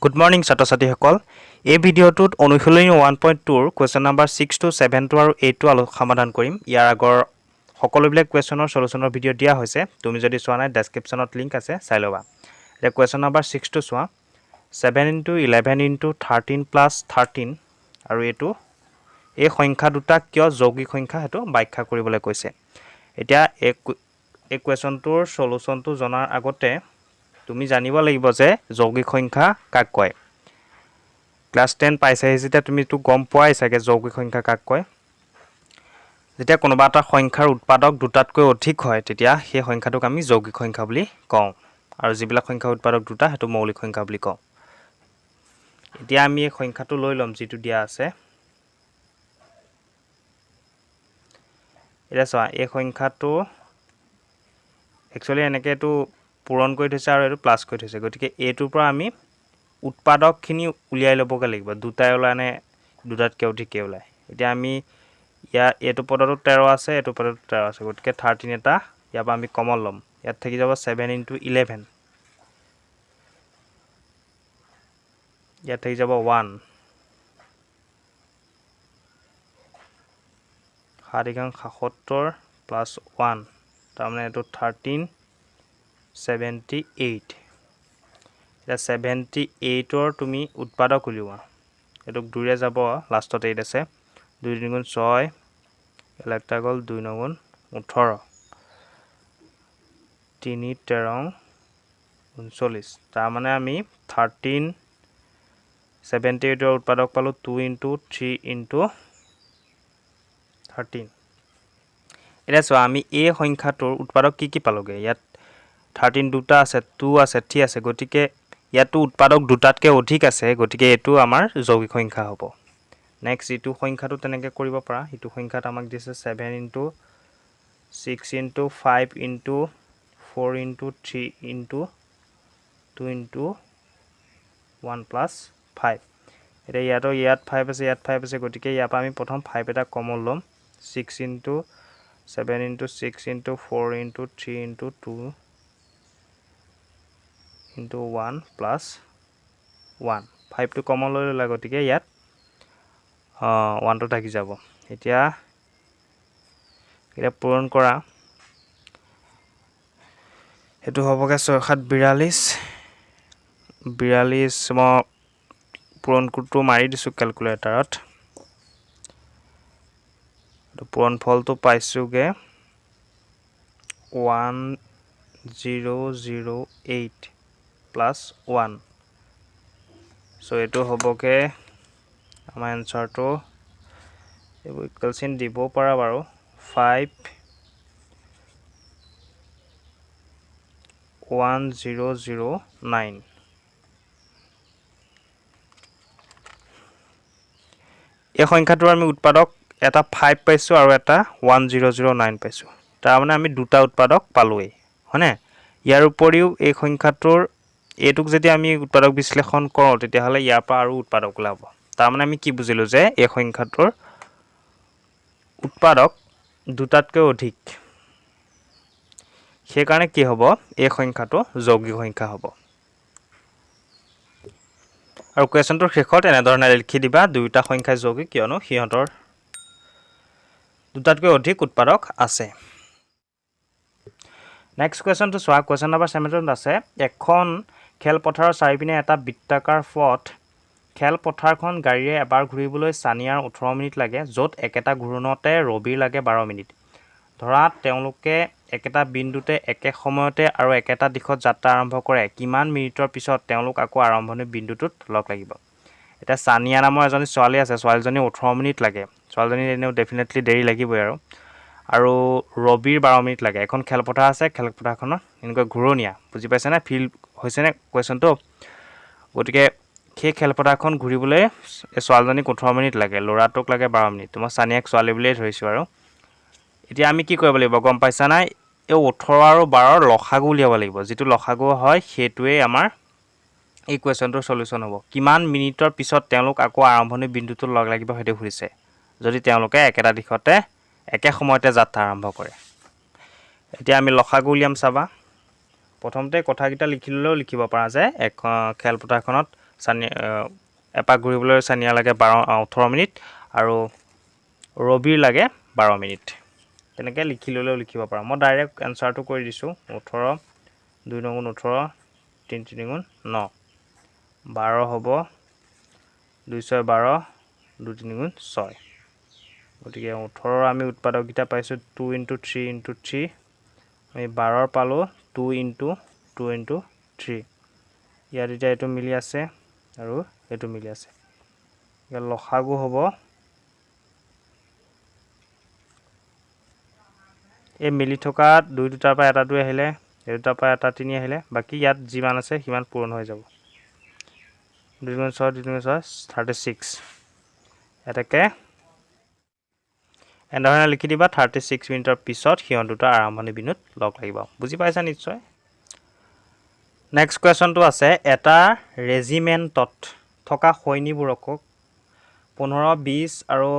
Good morning, ছাত্ৰ-ছাত্ৰী সকল। এই ভিডিঅ'টোত অনুশীলনী 1.2 ৰ কোৱেশ্চন নম্বৰ 6 to 7 আৰু 8 সমাধান কৰিম। ইয়াৰ আগৰ সকলোবিলাক কোৱেশ্চনৰ সলিউশনৰ ভিডিঅ' দিয়া হৈছে। তুমি যদি চোৱা নাই ডেসক্ৰিপচনত লিংক আছে চাই লবা। এতিয়া কোৱেশ্চন নম্বৰ 6 টো চোৱা। 7 * 11 * 13 + 13 আৰু এই সংখ্যা দুটা কিয় যৌগিক সংখ্যা হেতু ব্যাখ্যা কৰিবলৈ কৈছে। এতিয়া এই কোৱেশ্চনটোৰ সলিউশনটো জনাৰ আগতে তুমি জানিব লাগিব যে যৌগিক সংখ্যা কাক কয়। ক্লাস 10 পাইছে যেতিয়া তুমি তো গম পোৱাই চাগে যৌগিক সংখ্যা কাক কয়। যেতিয়া কোনোবা এটা সংখ্যাৰ উৎপাদক দুটাতকৈ অধিক হয় তেতিয়া সেই সংখ্যাটোক আমি যৌগিক সংখ্যা বুলি কওঁ আৰু যিবিলাক সংখ্যাৰ উৎপাদক দুটা হেতু মৌলিক সংখ্যা বুলি কওঁ। এতিয়া আমি এই সংখ্যাটো লৈ লম যেটো দিয়া আছে। এটা চোৱা এই সংখ্যাটো একচুয়ালি এনেকে এটো পূৰণ কৰি থৈছে আৰু এটো প্লাস কৰি থৈছে। গতিকে এটোৰ পৰা আমি উৎপাদকখিনি উলিয়াই লবগে লাগিব। দুটাই ওলাই নে দুটাতকৈ অধিক ওলাই। এতিয়া আমি এটো পদটো 13 আছে, এটো পদটো 13 আছে। গতিকে 13 এটা ইয়াৰ পৰা আমি কমন লম। ইয়াত থাকি যাব 7 * 11। ইয়াত থাকি যাব 1 7×77 + 1 তাৰমানে এটো 1378। এটা 78 ৰ তুমি উৎপাদক উলিওৱা। এটোক 2 ৰে যাব লাষ্টত 8 আছে। 2 × 3 = 6 এলাকটা গল 2 × 9 = 18 3 × 13 = 39। তাৰ মানে আমি 1378 ৰ উৎপাদক পালো 2 * 3 * 13। এটা চোৱা আমি এই সংখ্যাটোৰ উৎপাদক কি পালোগে। ইয়াত 13 দুটা আছে, 2 আছে, 3 আছে। গতিকে ইয়াতো উৎপাদক দুটাতকৈ অধিক আছে। গতিকে এটো আমাৰ যৌগিক সংখ্যা হ'ব। নেক্সট ইটো সংখ্যাটো তেনেকে কৰিব পাৰা। ইটো সংখ্যাত আমাক দিছে 7 * 6 * 5 * 4 * 3 * 2 * 1 + 5। এটা ইয়াত 5 আছে, ইয়াত 5 আছে। গতিকে ইয়াৰ পৰা আমি প্ৰথম 5 এটা কমন লম। 6 * 7 * 6 * 4 * 3 * 2 * 1 + 1। 5 টো কমন লৈ ললা। গতিকে ইয়াত 1 টো থাকি যাব। এতিয়া পূৰণ কৰা। এটো হ'বগে 6 × 7 = 42। 42 মই পূৰণ কোডটো মাৰি দিছো ক্যালকুলেটৰত। এটো পূৰণ ফলটো পাইছোগে 1008 + 1। সো এটো হ'বগে আমাৰ এনসাৰটো। এইবোৰ ইকুৱেল চিন দিব পাৰা বাৰু। 51009। এই সংখ্যাটোৰ আমি উৎপাদক এটা 5 পাইছো আৰু এটা 1009 পাইছো। তাৰ মানে আমি দুটা উৎপাদক পালোই, হয়নে? ইয়াৰ উপৰিও এই সংখ্যাটোৰ এটোক যদি আমি উৎপাদক বিশ্লেষণ কৰো তেতিয়া হলে ইয়াৰ পৰা আৰু উৎপাদক ওলাব। তাৰ মানে আমি কি বুজিলো যে এই সংখ্যাটোৰ উৎপাদক দুটাতকৈ অধিক। সেই কাৰণে কি হ'ব এই সংখ্যাটো যৌগিক সংখ্যা হ'ব। আৰু কোৱেশ্চনটোৰ শেষত এনেধৰণে লিখি দিবা দুইটা সংখ্যা যৌগিক কিয়নো সিহঁতৰ দুটাতকৈ অধিক উৎপাদক আছে। নেক্সট কোৱেশ্চনটো চোৱা। কোৱেশ্চন নম্বৰ 7 আছে এখন খেলপথাৰৰ চাৰিপিনে এটা বৃত্তাকাৰ পথ। খেলপথাৰখন গাড়ীৰে এবাৰ ঘূৰিবলৈ সানিয়াৰ 18 মিনিট লাগে, য'ত একেটা ঘূৰণতে ৰবিৰ লাগে 12 মিনিট। ধৰা তেওঁলোকে একেটা বিন্দুতে একে সময়তে আৰু একেটা দিশত যাত্ৰা আৰম্ভ কৰে। কিমান মিনিটৰ পিছত তেওঁলোক আকৌ আৰম্ভণিৰ বিন্দুটোত লগ লাগিব। এটা সানিয়া নামৰ এজনী ছোৱালী আছে। ছোৱালীজনী 18 মিনিট লাগে। ছোৱালীজনী এনেও ডেফিনেটলি দেৰি লাগিবই আৰু ৰবিৰ 12 মিনিট লাগে। এখন খেলপথাৰ আছে, খেলপথাৰখনত এনেকৈ ঘূৰণীয়া। বুজি পাইছে না? ফিল হৈছে নে কোৱেশ্চনটো? গতিকে সেই খেলপথাৰখন ঘূৰিবলৈ এই ছোৱালীজনীক 18 মিনিট লাগে, ল'ৰাটোক লাগে 12 মিনিট। মই সানিয়াক ছোৱালী বুলিয়ে ধৰিছো আৰু। এতিয়া আমি কি কৰিব লাগিব গম পাইছা নাই? এই 18 আৰু 12 ৰ লসাগু উলিয়াব লাগিব। যেটো লসাগু হয় সেইটোৱে আমাৰ এই কোৱেশ্চনটোৰ সলিউশন হ'ব। কিমান মিনিটৰ পিছত তেওঁলোক আকৌ আৰম্ভণিৰ বিন্দুটোত লগ লাগিব হেতু সুধিছে। যদি তেওঁলোকে একেটা দিশতে একে সময়তে যাত্ৰা আৰম্ভ কৰে। এতিয়া আমি লসাগু উলিয়াম চাবা। প্ৰথমতে কথাকিটা লিখি ললেও লিখিব পাৰা যে খেলপথাৰখনত এপাক ঘূৰিবলৈ চানিয়া লাগে 18 মিনিট আৰু ৰবিৰ লাগে 12 মিনিট। তেনেকৈ লিখি ল'লেও লিখিব পাৰা। মই ডাইৰেক্ট এনচাৰটো কৰি দিছোঁ। 18 2 × 18 3 × 3 = 9 12 হ'ব 2 × 6 = 12 2 × 3 = 6। গতিকে 18 আমি উৎপাদককেইটা পাইছোঁ 2 × 3 × 3 আমি 12 পালোঁ 2 × 2 × 3। ইয়াত এতিয়া এইটো মিলি আছে আৰু এইটো মিলি আছে। ইয়াত লসাগু হ'ব এই মিলি থকা 2 দুটাৰ পৰা এটা 2 আহিলে, এই দুটাৰ পৰা এটা 3 আহিলে, বাকী ইয়াত যিমান আছে সিমান পূৰণ হৈ যাব। 2 × 6 2 × 6 36। এতেকে এনেধৰণে লিখি দিবা 36 মিনিটৰ পিছত সিহঁত দুটা আৰম্ভণি বিন্দুত লগ লাগিব। বুজি পাইছা নিশ্চয়? নেক্সট কুৱেশ্যনটো আছে এটা ৰেজিমেণ্টত থকা সৈনিকবোৰক 15 20 আৰু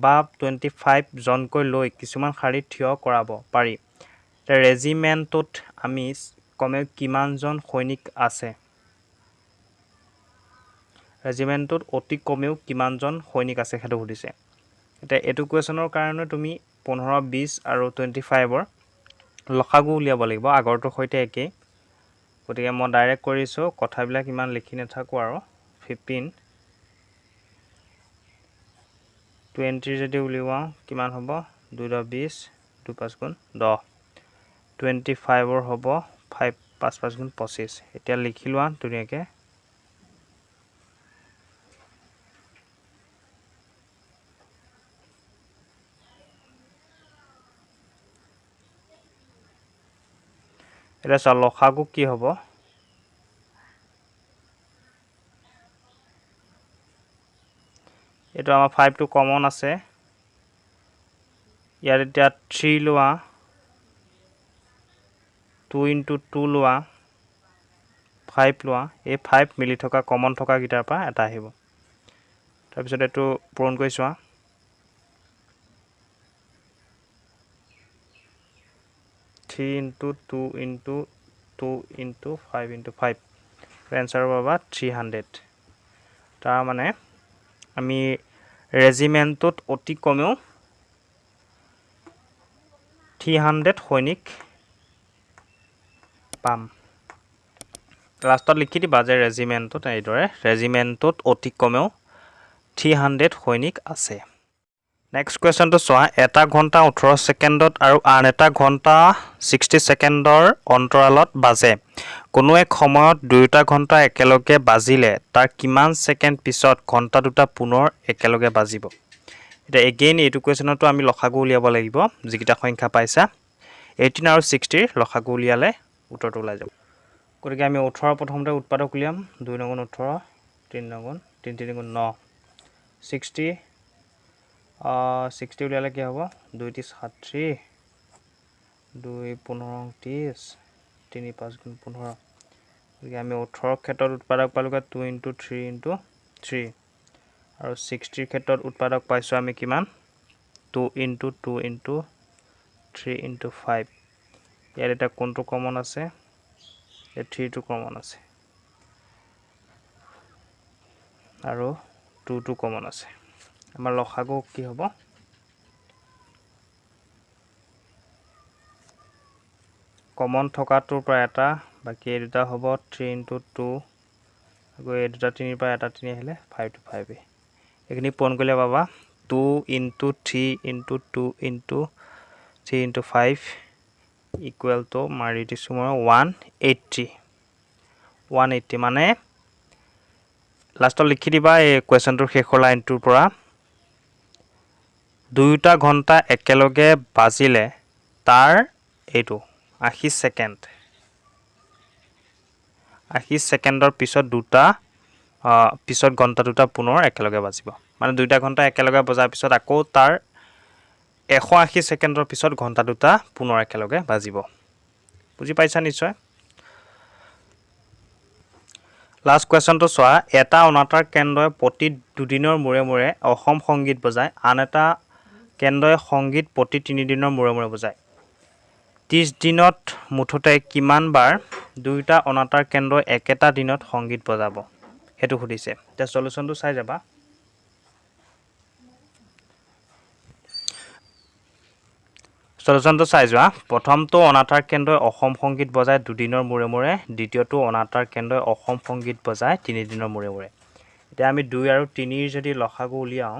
বা 25 জনকৈ লৈ কিছুমান শাৰীত থিয় কৰাব পাৰি। ৰেজিমেণ্টটোত আমি কমেও কিমানজন সৈনিক আছে? ৰেজিমেণ্টটোত অতি কমেও কিমানজন সৈনিক আছে সেইটো সুধিছে। এতিয়া এইটো কুৱেশ্যনৰ কাৰণে তুমি 15 20 আৰু 25ৰ লসাগু উলিয়াব লাগিব। আগৰটোৰ সৈতে একেই। গতিকে মই ডাইৰেক্ট কৰিছোঁ, কথাবিলাক ইমান লিখি নাথাকোঁ আৰু 15 20 যদি উলিয়াওঁ কিমান হ'ব 2 × 20 2 × 5 = 10 25ৰ হ'ব 5 5 5 × 25। এতিয়া লিখি লোৱা ধুনীয়াকৈ। এতিয়া চোৱা লসাগু কি হ'ব? এইটো আমাৰ 5টো কমন আছে। ইয়াত এতিয়া 3 লোৱা 2 × 2 লোৱা 5 লোৱা। এই 5 মিলি থকা কমন থকাকেইটাৰ পৰা এটা আহিব। তাৰপিছত এইটো পূৰণ কৰি চোৱা। 3 × 2 × 2 × 5 × 5 এনচাৰ পাবা 300। তাৰমানে আমি ৰেজিমেণ্টটোত অতি কমেও 300 সৈনিক পাম। লাষ্টত লিখি দিবা যে ৰেজিমেণ্টটোত এইদৰে ৰেজিমেণ্টটোত অতি কমেও 300 সৈনিক আছে। নেক্সট কুৱেশ্যনটো চোৱা এটা ঘণ্টা 18 ছেকেণ্ডত আৰু আন এটা ঘণ্টা 60 ছেকেণ্ডৰ অন্তৰালত বাজে। কোনো এক সময়ত দুয়োটা ঘণ্টা একেলগে বাজিলে তাৰ কিমান ছেকেণ্ড পিছত ঘণ্টা দুটা পুনৰ একেলগে বাজিব? এতিয়া এগেইন এইটো কুৱেশ্যনতো আমি লসাগু উলিয়াব লাগিব। যিকেইটা সংখ্যা পাইছা 18 আৰু 60ৰ লসাগু উলিয়ালে উত্তৰটো ওলাই যাব। গতিকে আমি 18 প্ৰথমতে উৎপাদক উলিয়াম 2 × 18 3 × 3 3 × 9 60 60 উলিয়ালে কি হ'ব 2 × 60 2 15 30 3 5 × 15। গতিকে আমি 18ৰ ক্ষেত্ৰত উৎপাদক পালোগৈ 2 × 3 × 3 আৰু 60ৰ ক্ষেত্ৰত উৎপাদক পাইছোঁ আমি কিমান 2 × 2 × 3 × 5। ইয়াত এতিয়া কোনটো কমন আছে? এই 3টো কমন আছে আৰু 2টো কমন আছে। আমাৰ লসাগু কি হ'ব? কমন থকাটোৰ পৰা এটা বাকী এই দুটা হ'ব 3 × 2 আকৌ এই দুটা 3ৰ পৰা এটা 3 আহিলে 5 টো 5। এইখিনি পূৰণ কৰিলে পাবা 2 × 3 × 2 × 3 × 5 ইকুৱেল টু মাৰি দিছোঁ মই 180 মানে লাষ্টত লিখি দিবা এই কুৱেশ্যনটোৰ শেষৰ লাইনটোৰ পৰা দুয়োটা ঘণ্টা একেলগে বাজিলে তাৰ এইটো 80 ছেকেণ্ড 80 ছেকেণ্ডৰ পিছত পিছত ঘণ্টা দুটা পুনৰ একেলগে বাজিব। মানে দুইটা ঘণ্টা একেলগে বজাৰ পিছত আকৌ তাৰ 180 ছেকেণ্ডৰ পিছত ঘণ্টা দুটা পুনৰ একেলগে বাজিব। বুজি পাইছা নিশ্চয়? লাষ্ট কুৱেশ্যনটো চোৱা এটা অনাতাঁৰ কেন্দ্ৰই প্ৰতি দুদিনৰ মূৰে মূৰে অসম সংগীত বজায় আন এটা কেন্দ্ৰই সংগীত প্ৰতি 3 দিনৰ মূৰে মূৰে বজায়। 30 দিনত মুঠতে কিমান বাৰ দুয়োটা অনাতাঁৰ কেন্দ্ৰই একেটা দিনত সংগীত বজাব? সেইটো সুধিছে। এতিয়া সলিউশনটো চাই যাবা। সলিউশনটো চাই যোৱা। প্ৰথমটো অনাতাঁৰ কেন্দ্ৰই অসম সংগীত বজায় 2 দিনৰ মূৰে মূৰে, দ্বিতীয়টো অনাতাঁৰ কেন্দ্ৰই অসম সংগীত বজায় 3 দিনৰ মূৰে মূৰে। এতিয়া আমি 2 আৰু 3ৰ যদি লসাগু উলিয়াওঁ,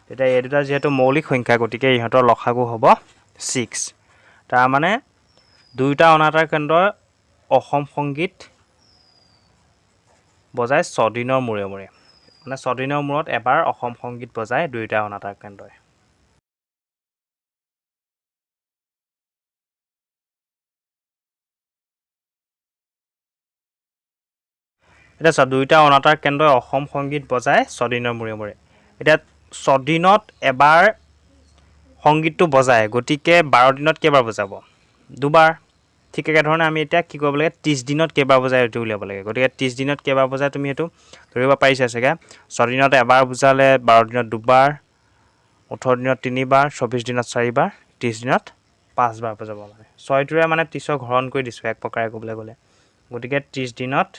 তেতিয়া এই দুটা যেহেতু মৌলিক সংখ্যা, গতিকে ইহঁতৰ লসাগু হ'ব 6। তাৰ মানে 2টা অনাতাঁৰ কেন্দ্ৰই অসম সংগীত বজায় 6 দিনৰ মূৰে মূৰে, মানে 6 দিনৰ মূৰত এবাৰ অসম সংগীত বজায় 2টা অনাতাঁৰ কেন্দ্ৰই। এতিয়া 2টা অনাতাঁৰ কেন্দ্ৰই অসম সংগীত বজায় 6 দিনৰ মূৰে মূৰে। এতিয়া 6 দিনত এবাৰ সংগীতটো বজায়, গতিকে 12 দিনত কেইবাৰ বজাব? 2বাৰ। ঠিক একেধৰণে আমি এতিয়া কি কৰিব লাগে, 30 দিনত কেইবাৰ বজায় এইটো উলিয়াব লাগে। গতিকে 30 দিনত কেইবাৰ বজায় তুমি এইটো ধৰিব পাৰিছা চাগে। 6 দিনত এবাৰ বুজালে, 12 দিনত 2বাৰ, 18 দিনত 3বাৰ, 24 দিনত 4বাৰ, 30 দিনত 5বাৰ বজাব। মানে 6টোৰে মানে 30ক হৰণ কৰি দিছোঁ এক প্ৰকাৰে ক'বলৈ গ'লে। গতিকে 30 দিনত